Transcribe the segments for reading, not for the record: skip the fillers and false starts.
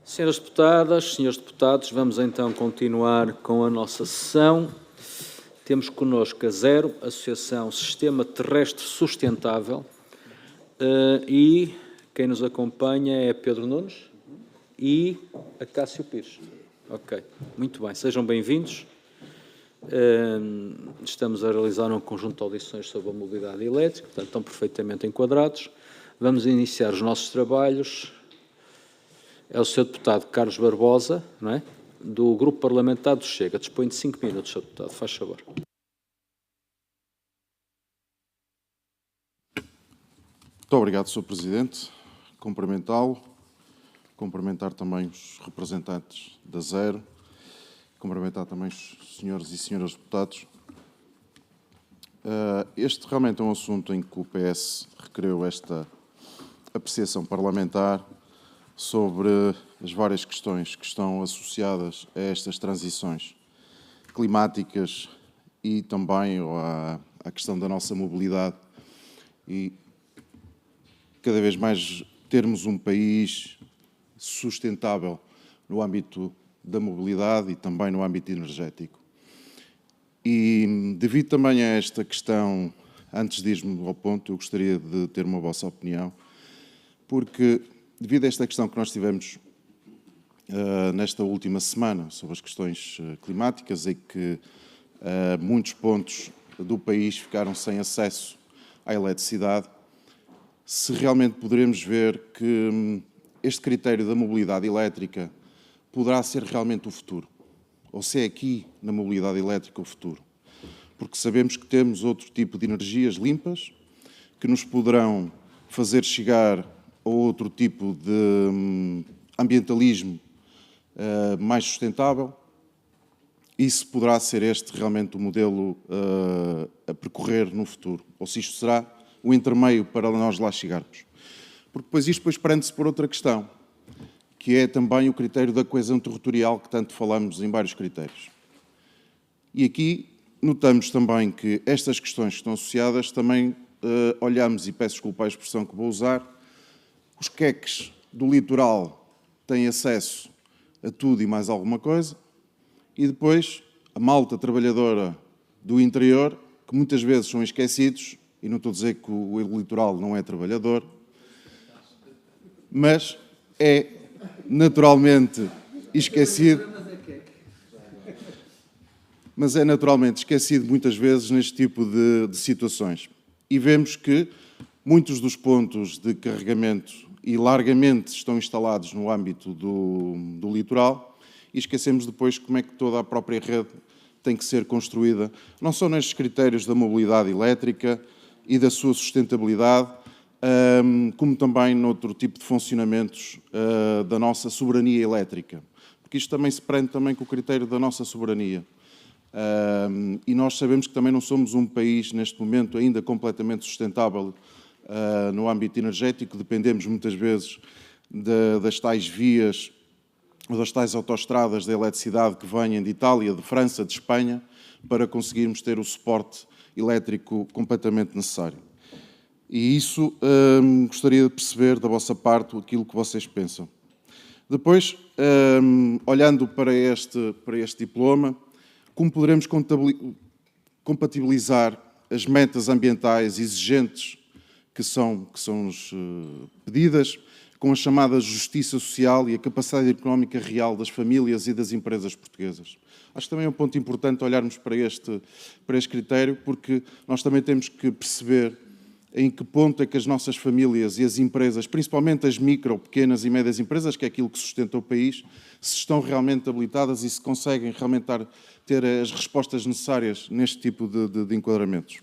Senhoras deputadas, senhores deputados, vamos então continuar com a nossa sessão. Temos connosco a ZERO, Associação Sistema Terrestre Sustentável, e quem nos acompanha é Pedro Nunes e a Cássio Pires. Ok, muito bem, sejam bem-vindos. Estamos a realizar um conjunto de audições sobre a mobilidade elétrica, portanto estão perfeitamente enquadrados. Vamos iniciar os nossos trabalhos. É o Sr. Deputado Carlos Barbosa, não é? Do Grupo Parlamentar do Chega. Dispõe de 5 minutos, Sr. Deputado. Faz favor. Muito obrigado, Sr. Presidente. Cumprimentá-lo. Cumprimentar também os representantes da ZERO. Cumprimentar também os senhores e senhoras deputados. Este realmente é um assunto em que o PS requereu esta apreciação parlamentar sobre as várias questões que estão associadas a estas transições climáticas e também à questão da nossa mobilidade e cada vez mais termos um país sustentável no âmbito da mobilidade e também no âmbito energético. E devido também a esta questão, antes de irmos ao ponto, eu gostaria de ter uma vossa opinião, porque devido a esta questão que nós tivemos nesta última semana sobre as questões climáticas e que muitos pontos do país ficaram sem acesso à eletricidade, se realmente poderemos ver que este critério da mobilidade elétrica poderá ser realmente o futuro, ou se é aqui na mobilidade elétrica o futuro. Porque sabemos que temos outro tipo de energias limpas que nos poderão fazer chegar a outro tipo de ambientalismo mais sustentável. Isso poderá ser este realmente o modelo a percorrer no futuro, ou se isto será o intermeio para nós lá chegarmos. Porque depois prende-se por outra questão, que é também o critério da coesão territorial, que tanto falamos em vários critérios. E aqui notamos também que estas questões que estão associadas também olhamos, e peço desculpa a expressão que vou usar, os queques do litoral têm acesso a tudo e mais alguma coisa, e depois a malta trabalhadora do interior, que muitas vezes são esquecidos, e não estou a dizer que o litoral não é trabalhador, mas é naturalmente esquecido, muitas vezes neste tipo de situações. E vemos que muitos dos pontos de carregamento e largamente estão instalados no âmbito do litoral e esquecemos depois como é que toda a própria rede tem que ser construída, não só nestes critérios da mobilidade elétrica e da sua sustentabilidade, como também noutro tipo de funcionamentos da nossa soberania elétrica. Porque isto também se prende também com o critério da nossa soberania. E nós sabemos que também não somos um país, neste momento, ainda completamente sustentável no âmbito energético, dependemos muitas vezes das tais vias ou das tais autoestradas da eletricidade que venham de Itália, de França, de Espanha, para conseguirmos ter o suporte elétrico completamente necessário. E isso gostaria de perceber da vossa parte aquilo que vocês pensam. Depois, olhando para este diploma, como poderemos compatibilizar as metas ambientais exigentes que são pedidas com a chamada justiça social e a capacidade económica real das famílias e das empresas portuguesas. Acho que também é um ponto importante olharmos para este critério, porque nós também temos que perceber em que ponto é que as nossas famílias e as empresas, principalmente as micro, pequenas e médias empresas, que é aquilo que sustenta o país, se estão realmente habilitadas e se conseguem realmente ter as respostas necessárias neste tipo de enquadramentos.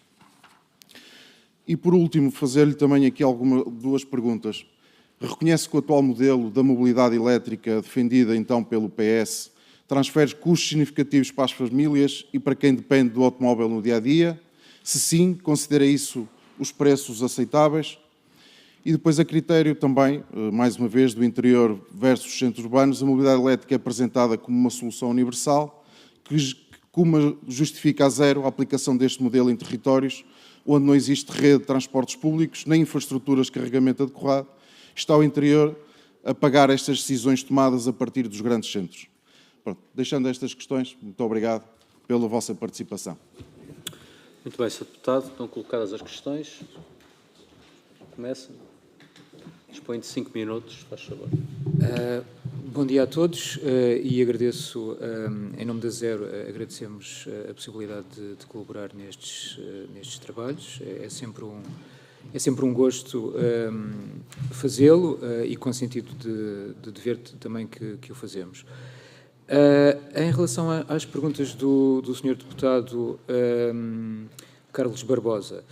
E, por último, fazer-lhe também aqui duas perguntas. Reconhece que o atual modelo da mobilidade elétrica defendida, então, pelo PS, transfere custos significativos para as famílias e para quem depende do automóvel no dia-a-dia? Se sim, considera isso os preços aceitáveis? E depois, a critério também, mais uma vez, do interior versus os centros urbanos, a mobilidade elétrica é apresentada como uma solução universal, como justifica a ZERO a aplicação deste modelo em territórios onde não existe rede de transportes públicos, nem infraestruturas de carregamento adequado, está ao interior apagar estas decisões tomadas a partir dos grandes centros. Pronto, deixando estas questões, muito obrigado pela vossa participação. Muito bem, Sr. Deputado. Estão colocadas as questões. Começa. Dispõe de 5 minutos, faz favor. Bom dia a todos e agradeço, em nome da Zero, agradecemos a possibilidade de colaborar nestes trabalhos. É sempre um gosto fazê-lo e com sentido de dever também que o fazemos. Em relação às perguntas do Sr. Deputado Carlos Barbosa,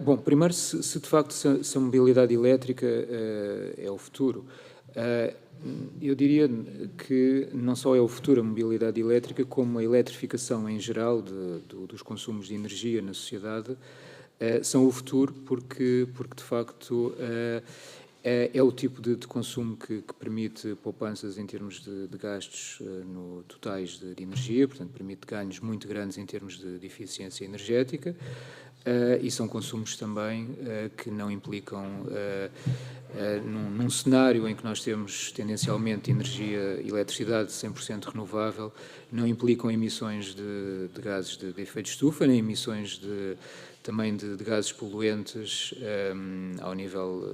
bom, primeiro, se de facto se a mobilidade elétrica é o futuro, eu diria que não só é o futuro a mobilidade elétrica, como a eletrificação em geral dos consumos de energia na sociedade são o futuro, porque de facto é o tipo de consumo que permite poupanças em termos de gastos totais de energia, portanto permite ganhos muito grandes em termos de eficiência energética, e são consumos também que não implicam, num cenário em que nós temos tendencialmente eletricidade 100% renovável, não implicam emissões de gases de efeito de estufa, nem emissões também de gases poluentes ao nível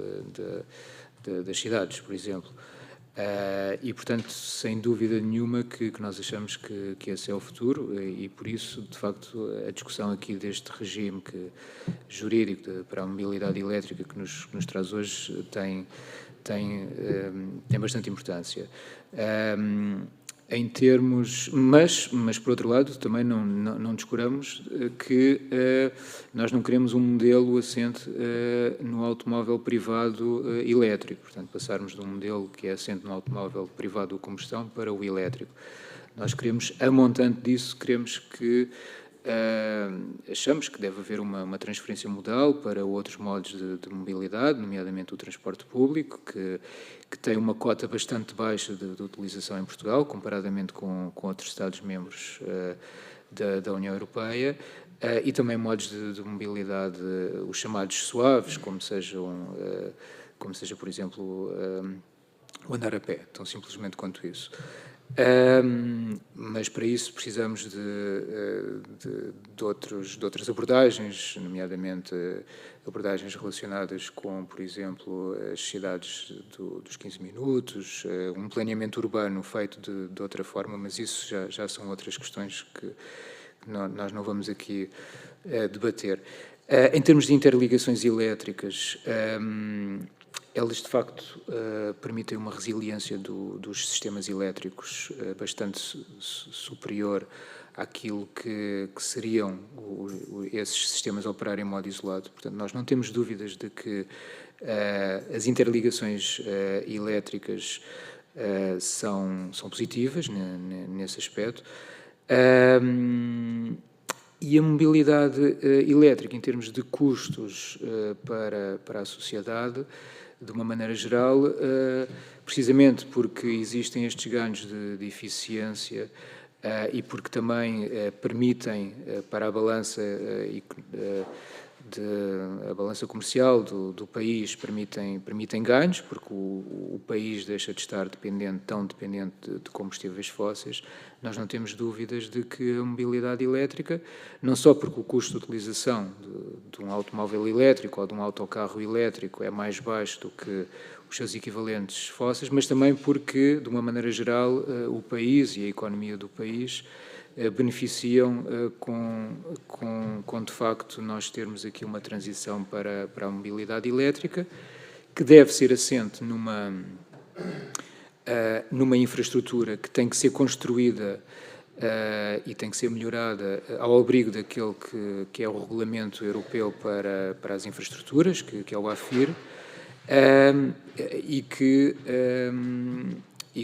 das cidades, por exemplo. E, portanto, sem dúvida nenhuma que nós achamos que esse é o futuro e, por isso, de facto, a discussão aqui deste regime jurídico para a mobilidade elétrica que nos traz hoje tem bastante importância. Em termos, mas por outro lado também não descuramos que nós não queremos um modelo assente no automóvel privado elétrico, portanto passarmos de um modelo que é assente no automóvel privado de combustão para o elétrico. Nós queremos, a montante disso, achamos que deve haver uma transferência modal para outros modos de mobilidade, nomeadamente o transporte público, que tem uma cota bastante baixa de utilização em Portugal, comparadamente com outros Estados-membros da União Europeia, e também modos de mobilidade, os chamados suaves, como seja, por exemplo, o andar a pé, tão simplesmente quanto isso. Mas para isso precisamos de outras abordagens, nomeadamente abordagens relacionadas com, por exemplo, as cidades dos 15 minutos, um planeamento urbano feito de outra forma, mas isso já são outras questões que nós não vamos aqui debater. Em termos de interligações elétricas, elas, de facto, permitem uma resiliência dos sistemas elétricos bastante superior àquilo que seriam esses sistemas a operar em modo isolado. Portanto, nós não temos dúvidas de que as interligações elétricas são positivas nesse aspecto. E a mobilidade elétrica, em termos de custos para a sociedade, de uma maneira geral, precisamente porque existem estes ganhos de eficiência e porque também permitem para a balança a balança comercial do país, permitem ganhos, porque o país deixa de estar tão dependente de combustíveis fósseis. Nós não temos dúvidas de que a mobilidade elétrica, não só porque o custo de utilização de um automóvel elétrico ou de um autocarro elétrico é mais baixo do que os seus equivalentes fósseis, mas também porque, de uma maneira geral, o país e a economia do país beneficiam com de facto nós termos aqui uma transição para a mobilidade elétrica, que deve ser assente numa infraestrutura que tem que ser construída e tem que ser melhorada ao abrigo daquele que é o Regulamento Europeu para as Infraestruturas, que é o AFIR, e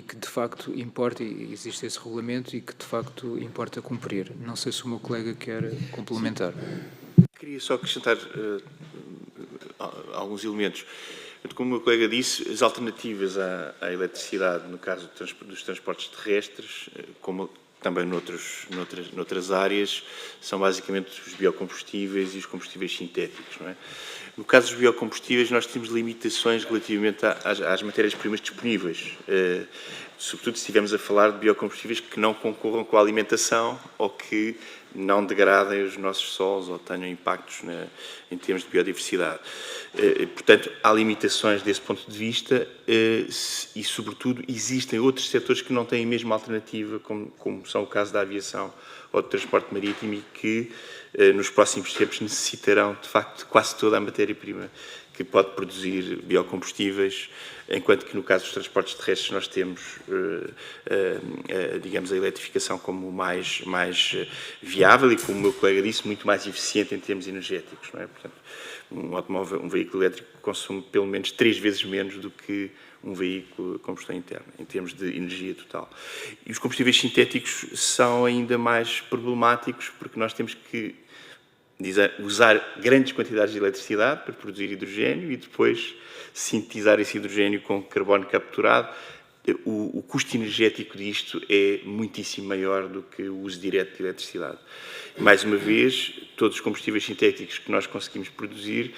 que de facto importa, existe esse regulamento e que de facto importa cumprir. Não sei se o meu colega quer complementar. Queria só acrescentar alguns elementos. Como o meu colega disse, as alternativas à eletricidade, no caso dos transportes terrestres, como também noutras áreas, são basicamente os biocombustíveis e os combustíveis sintéticos, não é? No caso dos biocombustíveis, nós temos limitações relativamente às matérias-primas disponíveis, sobretudo se estivermos a falar de biocombustíveis que não concorram com a alimentação ou que não degradem os nossos solos ou tenham impactos em termos de biodiversidade. Portanto, há limitações desse ponto de vista e, sobretudo, existem outros setores que não têm a mesma alternativa, como são o caso da aviação ou do transporte marítimo e que, nos próximos tempos, necessitarão, de facto, de quase toda a matéria-prima que pode produzir biocombustíveis, enquanto que no caso dos transportes terrestres nós temos, digamos, a eletrificação como mais viável e, como o meu colega disse, muito mais eficiente em termos energéticos, não é? Portanto, um veículo elétrico consome pelo menos 3 vezes menos do que um veículo de combustão interna, em termos de energia total. E os combustíveis sintéticos são ainda mais problemáticos porque nós temos que usar grandes quantidades de eletricidade para produzir hidrogênio e depois sintetizar esse hidrogênio com carbono capturado. O custo energético disto é muitíssimo maior do que o uso direto de eletricidade. Mais uma vez, todos os combustíveis sintéticos que nós conseguimos produzir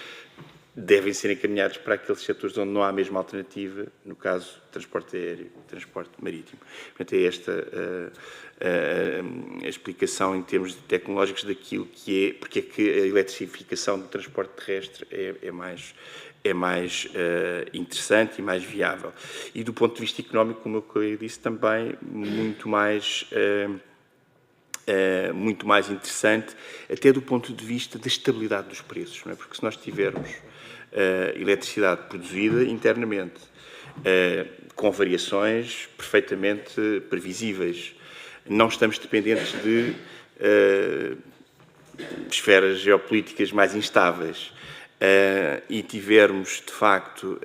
devem ser encaminhados para aqueles setores onde não há a mesma alternativa, no caso, transporte aéreo e transporte marítimo. Portanto, é esta a explicação em termos tecnológicos daquilo que é, porque é que a eletrificação do transporte terrestre é mais interessante e mais viável. E do ponto de vista económico, como eu disse, também muito mais interessante, até do ponto de vista da estabilidade dos preços, não é? Porque se nós tivermos eletricidade produzida internamente, com variações perfeitamente previsíveis, não estamos dependentes de esferas geopolíticas mais instáveis, e tivermos, de facto,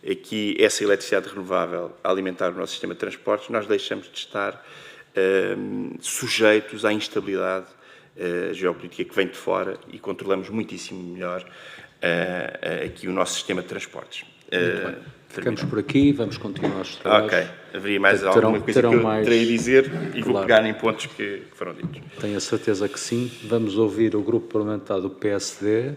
aqui essa eletricidade renovável a alimentar o nosso sistema de transportes, nós deixamos de estar sujeitos à instabilidade geopolítica que vem de fora e controlamos muitíssimo melhor aqui o nosso sistema de transportes. Ficamos por aqui, vamos continuar os trabalhos. Ok. Haveria mais alguma coisa que eu terei a dizer e vou pegar em pontos que foram ditos. Tenho a certeza que sim. Vamos ouvir o grupo parlamentar do PSD.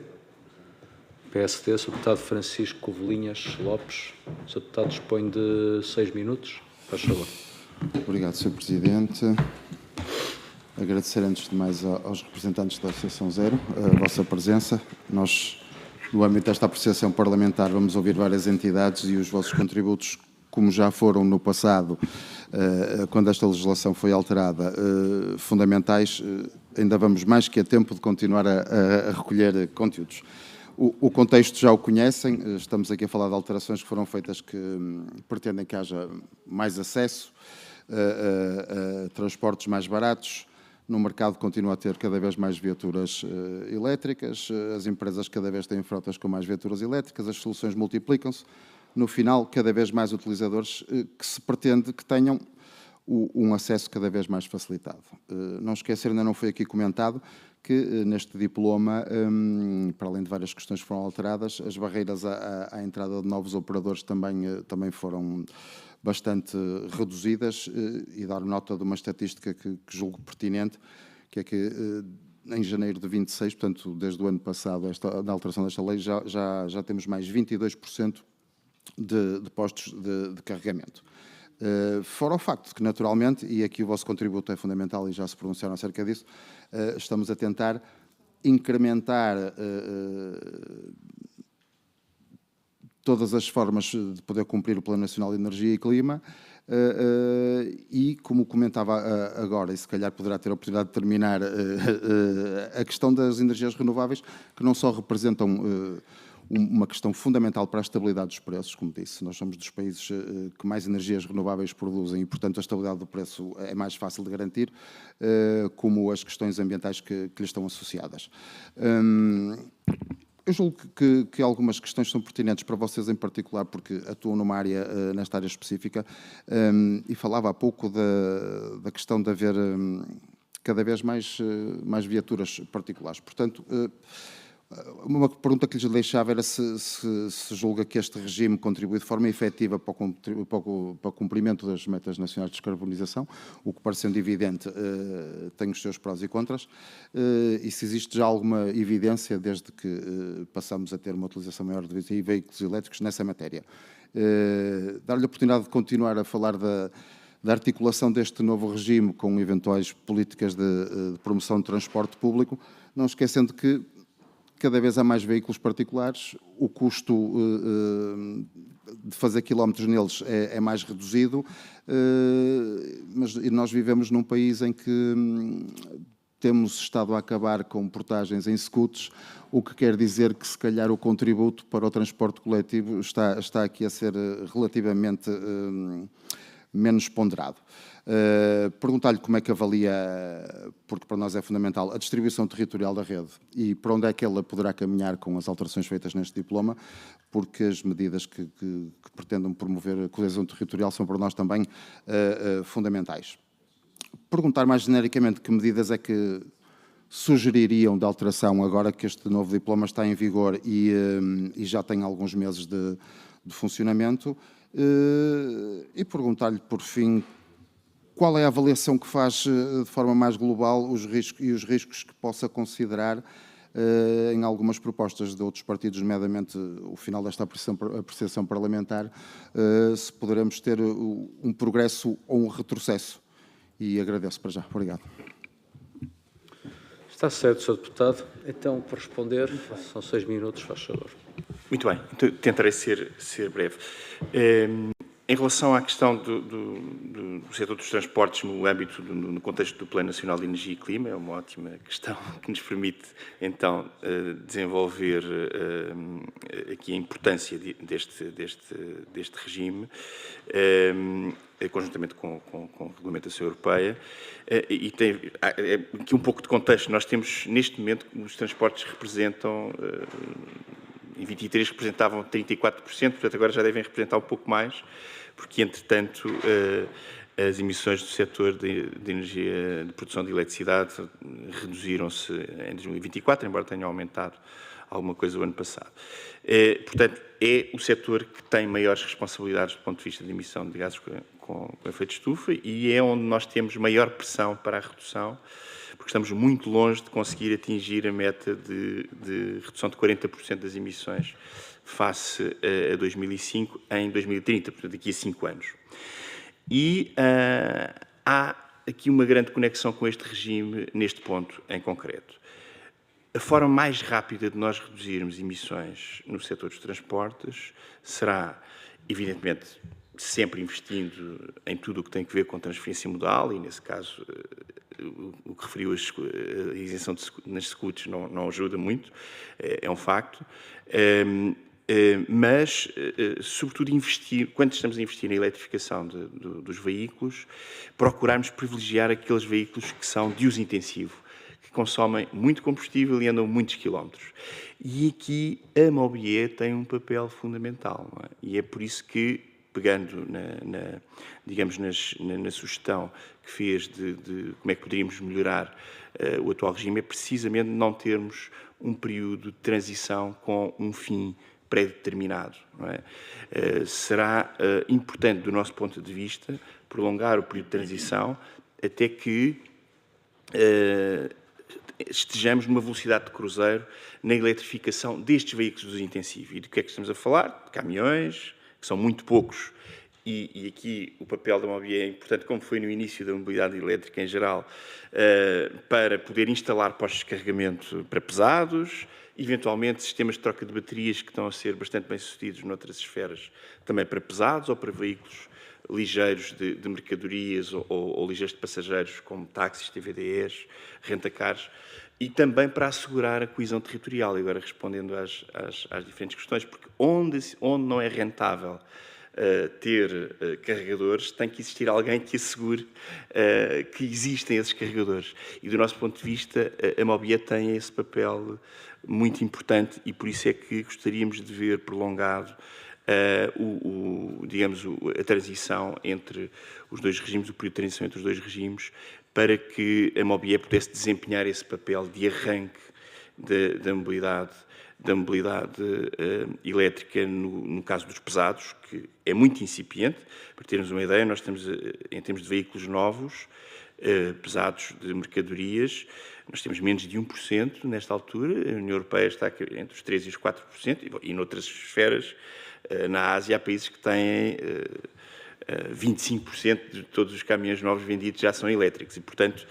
PSD, Sr. Deputado Francisco Covelinhas Lopes. O Sr. Deputado dispõe de 6 minutos. Faz favor. Obrigado, Sr. Presidente. Agradecer antes de mais aos representantes da Associação Zero a vossa presença. Nós, no âmbito desta apreciação parlamentar, vamos ouvir várias entidades e os vossos contributos, como já foram no passado, quando esta legislação foi alterada, fundamentais. Ainda vamos mais que a tempo de continuar a recolher conteúdos. O contexto já o conhecem, estamos aqui a falar de alterações que foram feitas que pretendem que haja mais acesso a transportes mais baratos. No mercado continua a ter cada vez mais viaturas elétricas, as empresas cada vez têm frotas com mais viaturas elétricas, as soluções multiplicam-se. No final, cada vez mais utilizadores que se pretende que tenham um acesso cada vez mais facilitado. Não esquecer, ainda não foi aqui comentado, que neste diploma, para além de várias questões que foram alteradas, as barreiras à entrada de novos operadores também foram bastante reduzidas, e dar nota de uma estatística que julgo pertinente, que é que em janeiro de 26, portanto, desde o ano passado, na alteração desta lei, já temos mais 22% de postos de carregamento. Fora o facto de que, naturalmente, e aqui o vosso contributo é fundamental e já se pronunciaram acerca disso, estamos a tentar incrementar todas as formas de poder cumprir o Plano Nacional de Energia e Clima e, como comentava agora, e se calhar poderá ter a oportunidade de terminar, a questão das energias renováveis, que não só representam uma questão fundamental para a estabilidade dos preços, como disse, nós somos dos países que mais energias renováveis produzem e, portanto, a estabilidade do preço é mais fácil de garantir, como as questões ambientais que lhe estão associadas. Eu julgo que algumas questões são pertinentes para vocês em particular, porque atuam nesta área específica, e falava há pouco da questão de haver cada vez mais viaturas particulares. Portanto, Uma pergunta que lhes deixava era se julga que este regime contribui de forma efetiva para o cumprimento das metas nacionais de descarbonização, o que, parecendo evidente, tem os seus prós e contras, e se existe já alguma evidência desde que passamos a ter uma utilização maior de veículos elétricos nessa matéria. Dar-lhe a oportunidade de continuar a falar da articulação deste novo regime com eventuais políticas de promoção de transporte público, não esquecendo que cada vez há mais veículos particulares, o custo de fazer quilómetros neles é mais reduzido, mas nós vivemos num país em que temos estado a acabar com portagens em scooters, o que quer dizer que, se calhar, o contributo para o transporte coletivo está aqui a ser relativamente menos ponderado. Perguntar-lhe como é que avalia, porque para nós é fundamental, a distribuição territorial da rede e para onde é que ela poderá caminhar com as alterações feitas neste diploma, porque as medidas que pretendam promover a coesão territorial são para nós também fundamentais. Perguntar mais genericamente que medidas é que sugeririam de alteração agora que este novo diploma está em vigor e já tem alguns meses de funcionamento, e perguntar-lhe, por fim, qual é a avaliação que faz de forma mais global os riscos que possa considerar em algumas propostas de outros partidos, nomeadamente o final desta apreciação parlamentar, se poderemos ter um progresso ou um retrocesso. E agradeço para já. Obrigado. Está certo, Sr. Deputado. Então, para responder, são 6 minutos, faz favor. Muito bem, então, tentarei ser breve. Em relação à questão do setor dos transportes no âmbito, no contexto do Plano Nacional de Energia e Clima, é uma ótima questão que nos permite, então, desenvolver aqui a importância deste regime, conjuntamente com a regulamentação europeia. E tem aqui um pouco de contexto. Nós temos, neste momento, os transportes representam... Em 23 representavam 34%, portanto agora já devem representar um pouco mais, porque entretanto as emissões do setor de energia, de produção de eletricidade reduziram-se em 2024, embora tenham aumentado alguma coisa o ano passado. Portanto, é o setor que tem maiores responsabilidades do ponto de vista de emissão de gases com efeito de estufa e é onde nós temos maior pressão para a redução, porque estamos muito longe de conseguir atingir a meta de redução de 40% das emissões face a 2005 em 2030, portanto, daqui a 5 anos. E há aqui uma grande conexão com este regime neste ponto em concreto. A forma mais rápida de nós reduzirmos emissões no setor dos transportes será, evidentemente, sempre investindo em tudo o que tem a ver com transferência modal, e nesse caso o que referiu a isenção nas scooters não ajuda muito, é um facto, mas sobretudo investir, quando estamos a investir na eletrificação dos veículos, procurarmos privilegiar aqueles veículos que são de uso intensivo, que consomem muito combustível e andam muitos quilómetros. E aqui a Mobier tem um papel fundamental, não é? E é por isso que, pegando digamos, na sugestão que fez de como é que poderíamos melhorar o atual regime, é precisamente não termos um período de transição com um fim pré-determinado. Não é? Será importante, do nosso ponto de vista, prolongar o período de transição até que estejamos numa velocidade de cruzeiro na eletrificação destes veículos de uso intensivo. E do que é que estamos a falar? De caminhões, que são muito poucos, e aqui o papel da Mobier é importante, como foi no início da mobilidade elétrica em geral, para poder instalar postos de carregamento para pesados, eventualmente sistemas de troca de baterias que estão a ser bastante bem-sucedidos noutras esferas, também para pesados ou para veículos ligeiros de mercadorias ou ligeiros de passageiros, como táxis, TVDEs, rentacars, e também para assegurar a coesão territorial, e agora respondendo às diferentes questões, porque onde não é rentável ter carregadores, tem que existir alguém que assegure que existem esses carregadores. E do nosso ponto de vista, a Mobier tem esse papel muito importante e por isso é que gostaríamos de ver prolongado a transição entre os dois regimes, o período de transição entre os dois regimes, para que a Mobier pudesse desempenhar esse papel de arranque da mobilidade elétrica no caso dos pesados, que é muito incipiente. Para termos uma ideia, nós temos, em termos de veículos novos, pesados de mercadorias, nós temos menos de 1% nesta altura. A União Europeia está entre os 3% e os 4%, e noutras esferas, na Ásia, há países que têm 25% de todos os caminhões novos vendidos já são elétricos. E, portanto,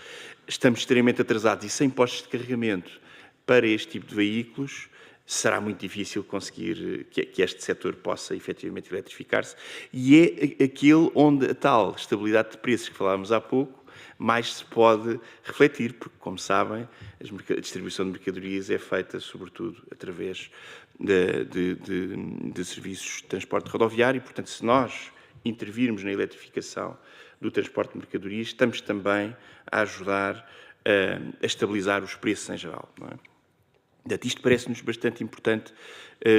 estamos extremamente atrasados. E sem postos de carregamento para este tipo de veículos, será muito difícil conseguir que este setor possa efetivamente eletrificar-se. E é aquele onde a tal estabilidade de preços que falávamos há pouco mais se pode refletir, porque, como sabem, a distribuição de mercadorias é feita, sobretudo, através de serviços de transporte rodoviário. E, portanto, se nós intervirmos na eletrificação do transporte de mercadorias, estamos também a ajudar a estabilizar os preços em geral, não é? Portanto, isto parece-nos bastante importante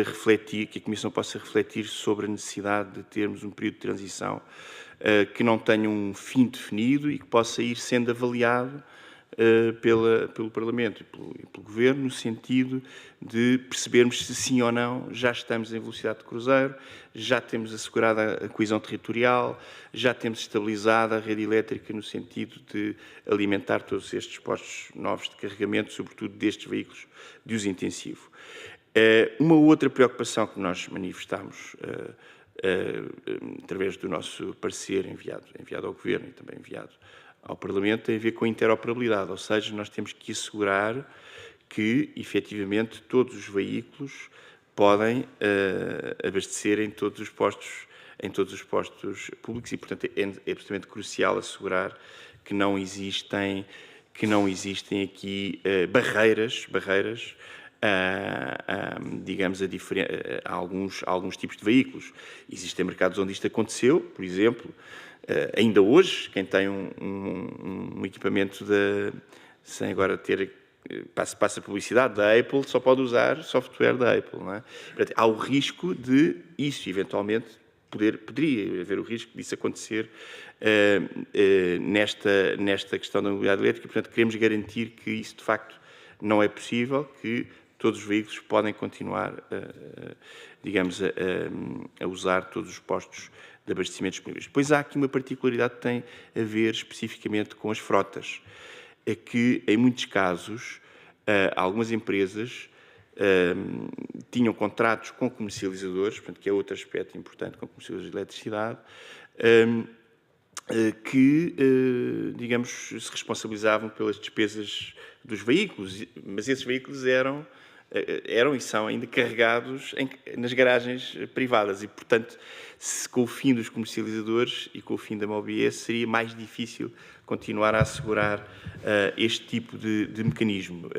refletir, que a Comissão possa refletir sobre a necessidade de termos um período de transição que não tenha um fim definido e que possa ir sendo avaliado pelo Parlamento e pelo Governo, no sentido de percebermos se sim ou não já estamos em velocidade de cruzeiro, já temos assegurada a coesão territorial, já temos estabilizada a rede elétrica no sentido de alimentar todos estes postos novos de carregamento, sobretudo destes veículos de uso intensivo. Uma outra preocupação que nós manifestamos através do nosso parecer enviado ao Governo e também enviado ao Parlamento tem a ver com a interoperabilidade, ou seja, nós temos que assegurar que, efetivamente, todos os veículos podem abastecer em todos os postos públicos e, portanto, é absolutamente crucial assegurar que não existem aqui barreiras digamos, a alguns tipos de veículos. Existem mercados onde isto aconteceu, por exemplo, ainda hoje, quem tem um equipamento sem agora ter, passa publicidade da Apple, só pode usar software da Apple, não é? Portanto, há o risco de isso, eventualmente, poderia haver o risco disso acontecer nesta questão da mobilidade elétrica. Portanto, queremos garantir que isso, de facto, não é possível, que todos os veículos podem continuar, digamos, a usar todos os postos de abastecimento disponíveis. Depois há aqui uma particularidade que tem a ver especificamente com as frotas, é que, em muitos casos, algumas empresas tinham contratos com comercializadores, portanto, que é outro aspecto importante, com comercializadores de eletricidade, que, digamos, se responsabilizavam pelas despesas dos veículos, mas esses veículos eram e são ainda carregados nas garagens privadas e, portanto, com o fim dos comercializadores e com o fim da MOBIE, seria mais difícil continuar a assegurar este tipo de mecanismo.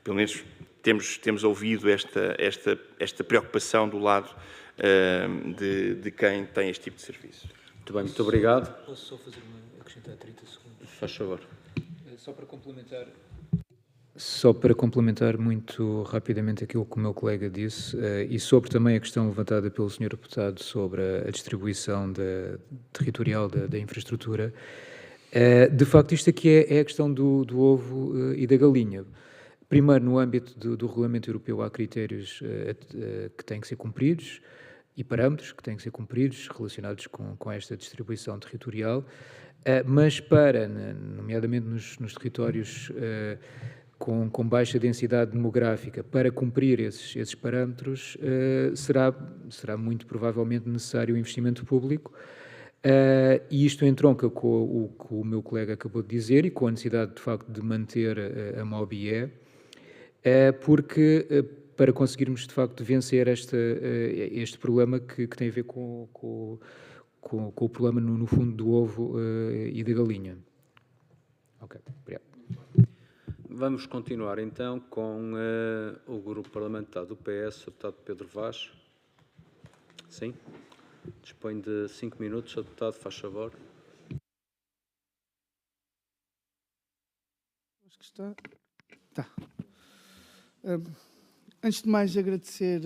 Pelo menos temos ouvido esta preocupação do lado de quem tem este tipo de serviço. Muito bem, muito obrigado. Posso só acrescentar 30 segundos? Faz favor. Só para complementar muito rapidamente aquilo que o meu colega disse e sobre também a questão levantada pelo Sr. Deputado sobre a distribuição territorial da infraestrutura, de facto isto aqui é a questão do ovo e da galinha. Primeiro, no âmbito do Regulamento Europeu, há critérios que têm que ser cumpridos e parâmetros que têm que ser cumpridos relacionados com esta distribuição territorial, mas nomeadamente nos territórios com baixa densidade demográfica, para cumprir esses parâmetros, será muito provavelmente necessário um investimento público, e isto entronca com o que o meu colega acabou de dizer e com a necessidade, de facto, de manter a MOBIE, porque para conseguirmos, de facto, vencer este problema que tem a ver com o problema, no fundo, do ovo e da galinha. Ok, obrigado. Vamos continuar, então, com o grupo parlamentar do PS, o deputado Pedro Vaz. Sim? Dispõe de 5 minutos, o deputado, faz favor. Acho que está. Antes de mais, agradecer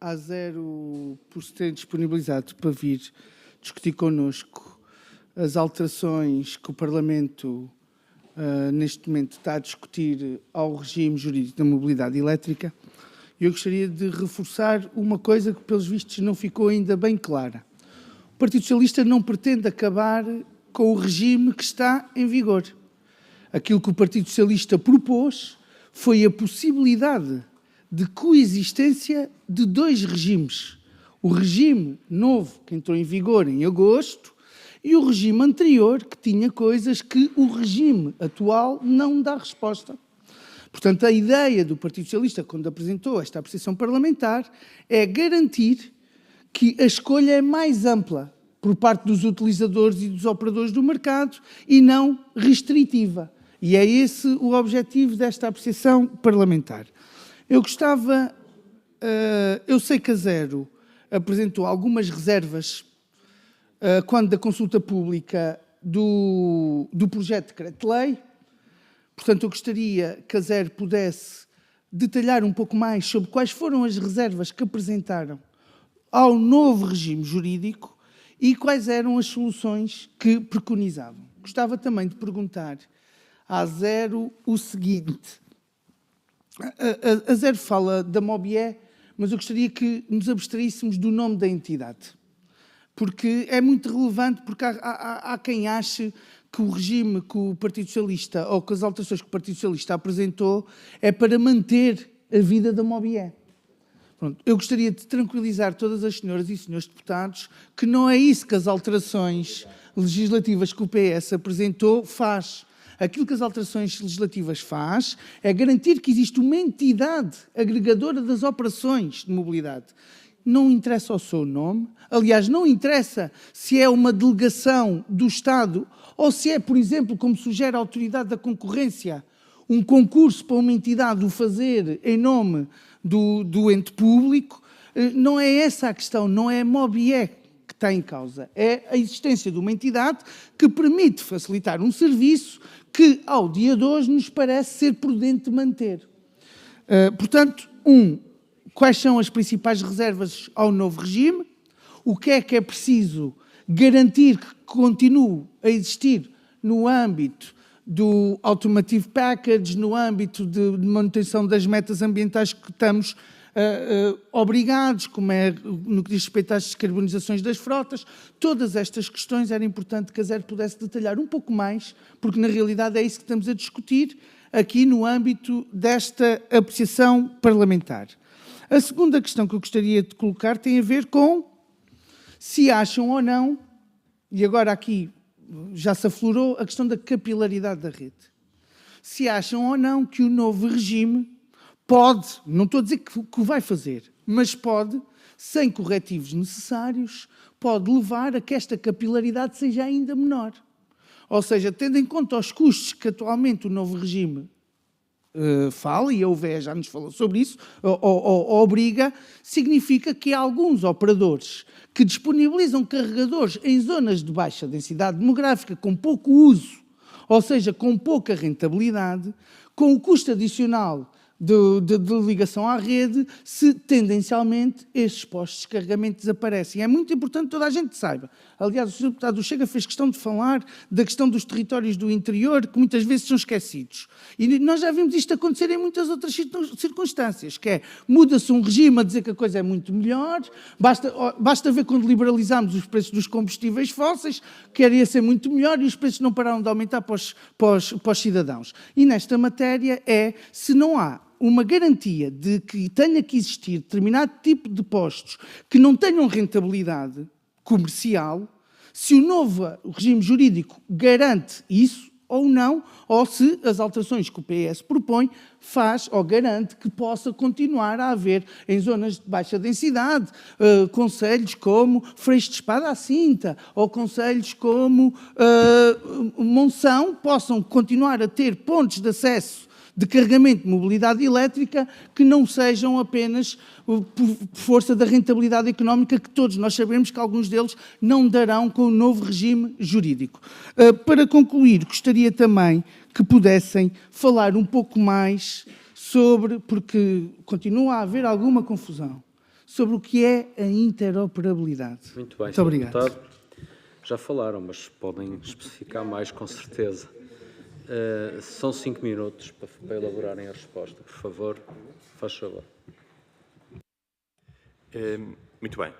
à Zero por se ter disponibilizado para vir discutir connosco as alterações que o Parlamento neste momento está a discutir ao regime jurídico da mobilidade elétrica. Eu gostaria de reforçar uma coisa que, pelos vistos, não ficou ainda bem clara. O Partido Socialista não pretende acabar com o regime que está em vigor. Aquilo que o Partido Socialista propôs foi a possibilidade de coexistência de 2 regimes. O regime novo, que entrou em vigor em agosto, e o regime anterior, que tinha coisas que o regime atual não dá resposta. Portanto, a ideia do Partido Socialista, quando apresentou esta apreciação parlamentar, é garantir que a escolha é mais ampla por parte dos utilizadores e dos operadores do mercado e não restritiva. E é esse o objetivo desta apreciação parlamentar. Eu gostava... eu sei que a Zero apresentou algumas reservas quando da consulta pública do projeto de decreto-lei. Portanto, eu gostaria que a Zero pudesse detalhar um pouco mais sobre quais foram as reservas que apresentaram ao novo regime jurídico e quais eram as soluções que preconizavam. Gostava também de perguntar à Zero o seguinte. A Zero fala da Mobié, mas eu gostaria que nos abstraíssemos do nome da entidade, porque é muito relevante, porque há quem ache que o regime que o Partido Socialista, ou que as alterações que o Partido Socialista apresentou, é para manter a vida da Mobié. Pronto, eu gostaria de tranquilizar todas as senhoras e senhores deputados que não é isso que as alterações legislativas que o PS apresentou faz. Aquilo que as alterações legislativas faz é garantir que existe uma entidade agregadora das operações de mobilidade. Não interessa o seu nome, aliás, não interessa se é uma delegação do Estado ou se é, por exemplo, como sugere a Autoridade da Concorrência, um concurso para uma entidade o fazer em nome do ente público. Não é essa a questão, não é a Mobié que está em causa, é a existência de uma entidade que permite facilitar um serviço que, ao dia de hoje, nos parece ser prudente manter. Portanto, quais são as principais reservas ao novo regime? O que é preciso garantir que continue a existir no âmbito do Automotive Package, no âmbito de manutenção das metas ambientais que estamos obrigados, como é no que diz respeito às descarbonizações das frotas. Todas estas questões era importante que a Zero pudesse detalhar um pouco mais, porque na realidade é isso que estamos a discutir aqui no âmbito desta apreciação parlamentar. A segunda questão que eu gostaria de colocar tem a ver com se acham ou não, e agora aqui já se aflorou a questão da capilaridade da rede, se acham ou não que o novo regime pode, não estou a dizer que o vai fazer, mas pode, sem corretivos necessários, pode levar a que esta capilaridade seja ainda menor. Ou seja, tendo em conta os custos que atualmente o novo regime fala, e a UVE já nos falou sobre isso, obriga, significa que há alguns operadores que disponibilizam carregadores em zonas de baixa densidade demográfica, com pouco uso, ou seja, com pouca rentabilidade, com o custo adicional de ligação à rede, se tendencialmente estes postos de carregamento desaparecem. É muito importante que toda a gente saiba. Aliás, o Sr. Deputado do Chega fez questão de falar da questão dos territórios do interior, que muitas vezes são esquecidos. E nós já vimos isto acontecer em muitas outras circunstâncias, que é, muda-se um regime a dizer que a coisa é muito melhor, basta ver quando liberalizámos os preços dos combustíveis fósseis, que ia ser muito melhor, e os preços não pararam de aumentar para os cidadãos. E nesta matéria se não há uma garantia de que tenha que existir determinado tipo de postos que não tenham rentabilidade comercial, se o novo regime jurídico garante isso ou não, ou se as alterações que o PS propõe faz ou garante que possa continuar a haver em zonas de baixa densidade, concelhos como Freixo de Espada à Cinta, ou concelhos como Monção, possam continuar a ter pontos de acesso de carregamento de mobilidade elétrica que não sejam apenas por força da rentabilidade económica, que todos nós sabemos que alguns deles não darão com o novo regime jurídico. Para concluir, gostaria também que pudessem falar um pouco mais sobre, porque continua a haver alguma confusão, sobre o que é a interoperabilidade. Muito bem, muito obrigado. Deputado. Já falaram, mas podem especificar mais, com certeza. São 5 minutos para elaborarem a resposta. Por favor, faz favor. Muito bem.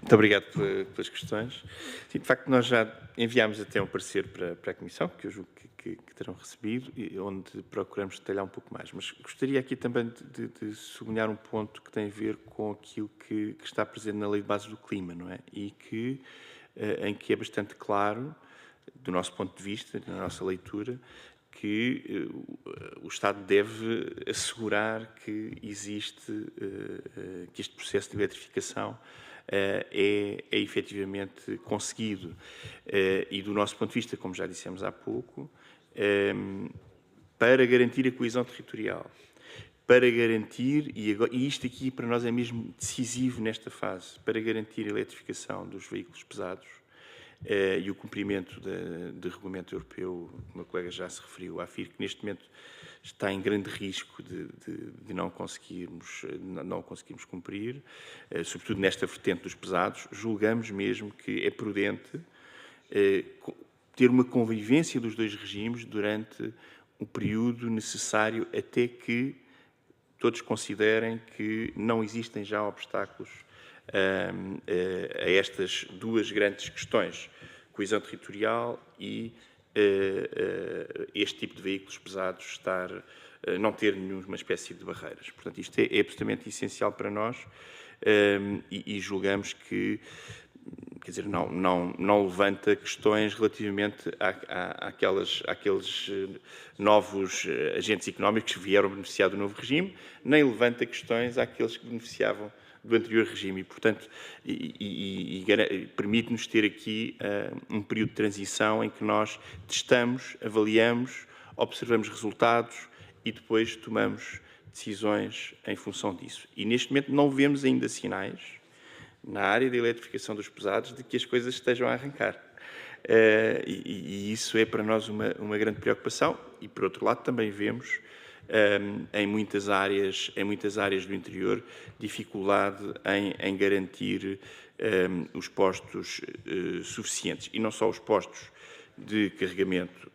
Muito obrigado pelas questões. Sim, de facto, nós já enviámos até um parecer para a Comissão, que eu julgo que terão recebido, e onde procuramos detalhar um pouco mais. Mas gostaria aqui também de sublinhar um ponto que tem a ver com aquilo que está presente na Lei de Bases do Clima, não é? E em que é bastante claro, do nosso ponto de vista, na nossa leitura, que o Estado deve assegurar que que este processo de eletrificação é efetivamente conseguido. E do nosso ponto de vista, como já dissemos há pouco, para garantir a coesão territorial, para garantir, e isto aqui para nós é mesmo decisivo nesta fase, para garantir a eletrificação dos veículos pesados, e o cumprimento do regulamento europeu, como o meu colega já se referiu, a AFIR, que neste momento está em grande risco de não conseguirmos cumprir, sobretudo nesta vertente dos pesados, julgamos mesmo que é prudente ter uma convivência dos dois regimes durante o período necessário até que todos considerem que não existem já obstáculos a estas duas grandes questões, coesão territorial e este tipo de veículos pesados não ter nenhuma espécie de barreiras. Portanto, isto é absolutamente essencial para nós e julgamos que, quer dizer, não levanta questões relativamente àqueles novos agentes económicos que vieram beneficiar do novo regime, nem levanta questões àqueles que beneficiavam do anterior regime e, portanto, permite-nos ter aqui um período de transição em que nós testamos, avaliamos, observamos resultados e depois tomamos decisões em função disso. E, neste momento, não vemos ainda sinais na área da eletrificação dos pesados de que as coisas estejam a arrancar. E isso é para nós uma grande preocupação e, por outro lado, também vemos em muitas áreas do interior dificuldade em garantir os postos suficientes. E não só os postos de carregamento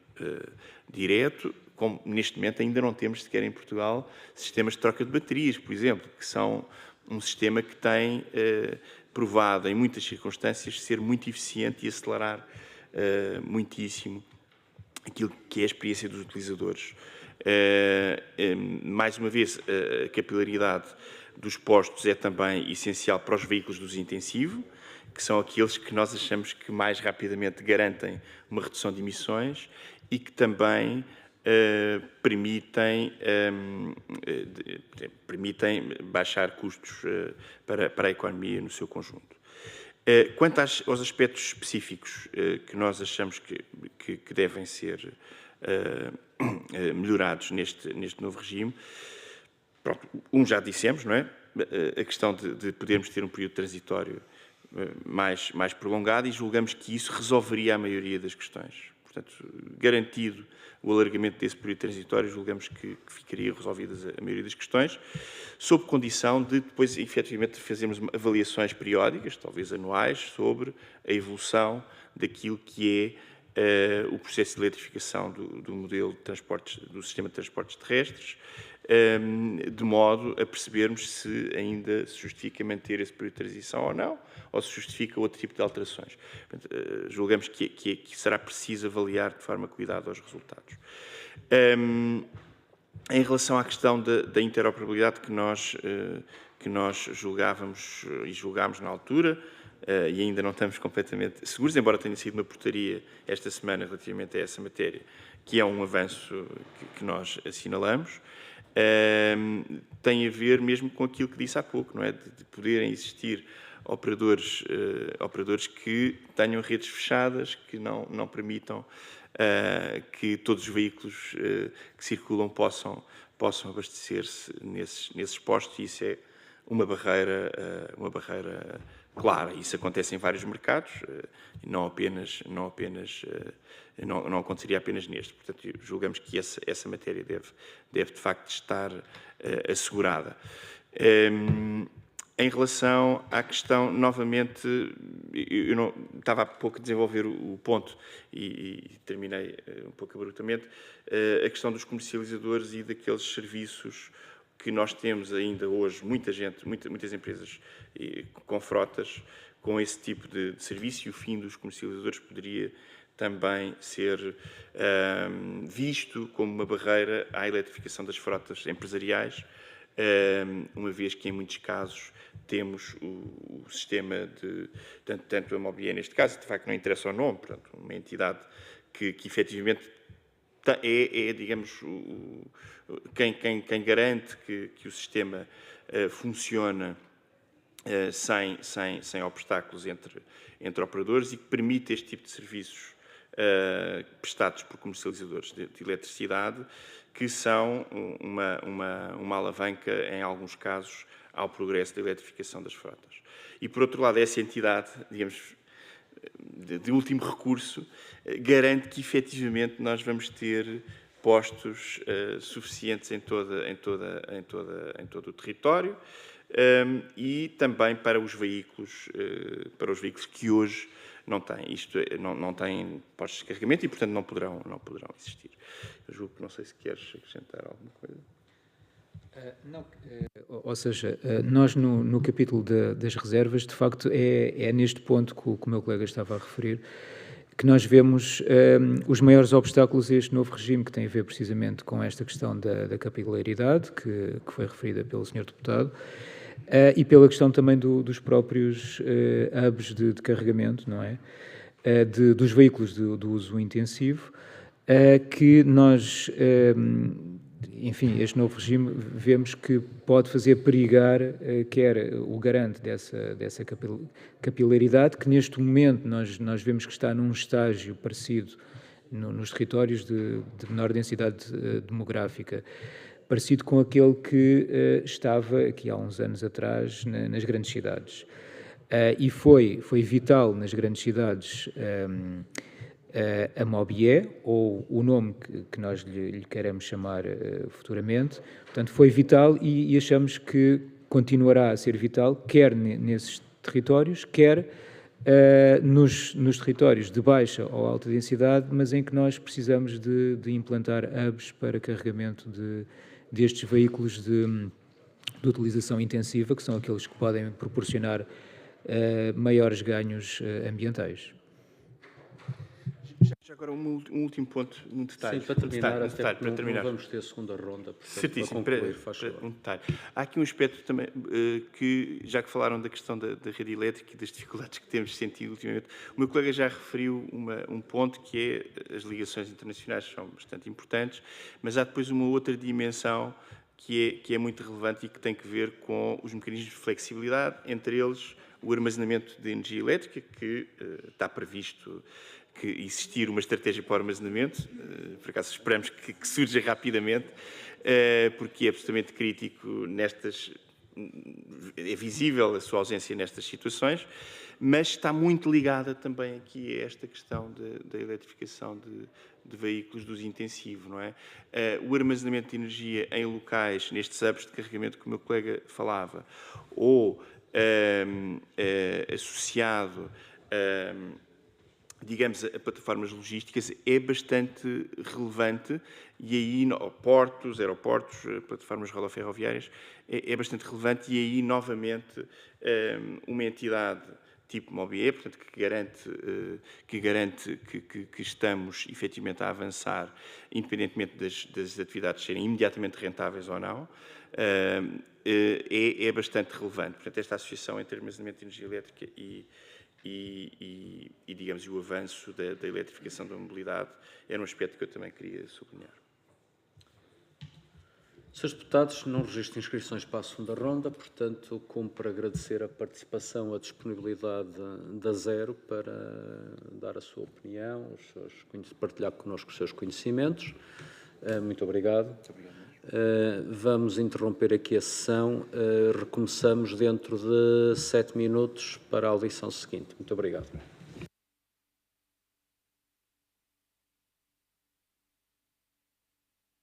direto, como neste momento ainda não temos sequer em Portugal sistemas de troca de baterias, por exemplo, que são um sistema que tem provado em muitas circunstâncias ser muito eficiente e acelerar muitíssimo aquilo que é a experiência dos utilizadores. Mais uma vez, a capilaridade dos postos é também essencial para os veículos de uso intensivo, que são aqueles que nós achamos que mais rapidamente garantem uma redução de emissões e que também permitem baixar custos para a economia no seu conjunto. Quanto aos aspectos específicos que nós achamos que devem ser melhorados neste novo regime, pronto, já dissemos, não é? A questão de podermos ter um período transitório mais prolongado e julgamos que isso resolveria a maioria das questões. Portanto, garantido o alargamento desse período transitório, julgamos que ficaria resolvidas a maioria das questões, sob condição de depois, efetivamente, fazermos avaliações periódicas, talvez anuais, sobre a evolução daquilo que é o processo de eletrificação do modelo de transportes, do sistema de transportes terrestres, de modo a percebermos se ainda se justifica manter esse período de transição ou não, ou se justifica outro tipo de alterações. Portanto, julgamos que será preciso avaliar de forma cuidada os resultados. Em relação à questão da interoperabilidade que nós julgávamos e julgámos na altura, e ainda não estamos completamente seguros, embora tenha sido uma portaria esta semana relativamente a essa matéria, que é um avanço que nós assinalamos, tem a ver mesmo com aquilo que disse há pouco, não é? De poderem existir operadores que tenham redes fechadas, que não permitam que todos os veículos que circulam possam abastecer-se nesses postos, e isso é uma barreira clara. Isso acontece em vários mercados, não aconteceria apenas neste. Portanto, julgamos que essa matéria deve de facto estar assegurada. Em relação à questão, novamente, eu não, estava há pouco a desenvolver o ponto e terminei um pouco abruptamente, a questão dos comercializadores e daqueles serviços que nós temos ainda hoje, muitas empresas com frotas, com esse tipo de serviço, e o fim dos comercializadores poderia também ser visto como uma barreira à eletrificação das frotas empresariais, uma vez que em muitos casos temos o sistema de, tanto a Mobie neste caso, de facto não interessa o nome, portanto, uma entidade que efetivamente digamos, quem garante que o sistema funciona sem obstáculos entre operadores e que permite este tipo de serviços prestados por comercializadores de eletricidade, que são uma alavanca, em alguns casos, ao progresso da eletrificação das frotas. E, por outro lado, essa entidade, digamos, de último recurso, garante que, efetivamente, nós vamos ter postos suficientes em todo o território, e também para os veículos que hoje não têm. Não têm postos de carregamento e, portanto, não poderão existir. Eu julgo que não sei se queres acrescentar alguma coisa. Não, ou seja, nós no capítulo das reservas, de facto, é neste ponto que o meu colega estava a referir, que nós vemos os maiores obstáculos a este novo regime, que tem a ver precisamente com esta questão da capilaridade, que foi referida pelo Sr. Deputado, e pela questão também dos próprios hubs de carregamento, não é? Dos veículos do uso intensivo, que nós, enfim, este novo regime vemos que pode fazer perigar quer o garante dessa capilaridade, que neste momento nós vemos que está num estágio parecido nos territórios de menor densidade demográfica, parecido com aquele que estava aqui há uns anos atrás nas grandes cidades. E foi vital nas grandes cidades a Mobie, ou o nome que nós lhe queremos chamar futuramente. Portanto, foi vital e achamos que continuará a ser vital, quer nesses territórios, quer nos territórios de baixa ou alta densidade, mas em que nós precisamos de implantar hubs para carregamento destes veículos de utilização intensiva, que são aqueles que podem proporcionar maiores ganhos ambientais. Já agora um último ponto, um detalhe. Sim, para terminar, para terminar. Não vamos ter segunda ronda, portanto, certíssimo, para concluir, faz favor. um detalhe. Há aqui um aspecto também que, já que falaram da questão da rede elétrica e das dificuldades que temos sentido ultimamente, o meu colega já referiu um ponto que é as ligações internacionais são bastante importantes, mas há depois uma outra dimensão que é muito relevante e que tem que ver com os mecanismos de flexibilidade, entre eles o armazenamento de energia elétrica, que está previsto que existir uma estratégia para o armazenamento, por acaso esperamos que surja rapidamente, porque é absolutamente crítico é visível a sua ausência nestas situações, mas está muito ligada também aqui a esta questão da eletrificação de veículos de uso intensivo, não é? O armazenamento de energia em locais, nestes hubs de carregamento que o meu colega falava, ou associado digamos, a plataformas logísticas é bastante relevante e aí, portos, aeroportos, plataformas rodoferroviárias, é bastante relevante e aí, novamente, uma entidade tipo Mobie, portanto, que garante que estamos, efetivamente, a avançar, independentemente das atividades serem imediatamente rentáveis ou não, é bastante relevante. Portanto, esta associação entre armazenamento de energia elétrica e digamos, o avanço da eletrificação da mobilidade era um aspecto que eu também queria sublinhar. Senhores deputados, não registro inscrições para a segunda ronda, portanto, cumpre agradecer a participação, a disponibilidade da Zero para dar a sua opinião, partilhar connosco os seus conhecimentos. Muito obrigado. Muito obrigado. Vamos interromper aqui a sessão. Recomeçamos dentro de 7 minutos para a audição seguinte. Muito obrigado.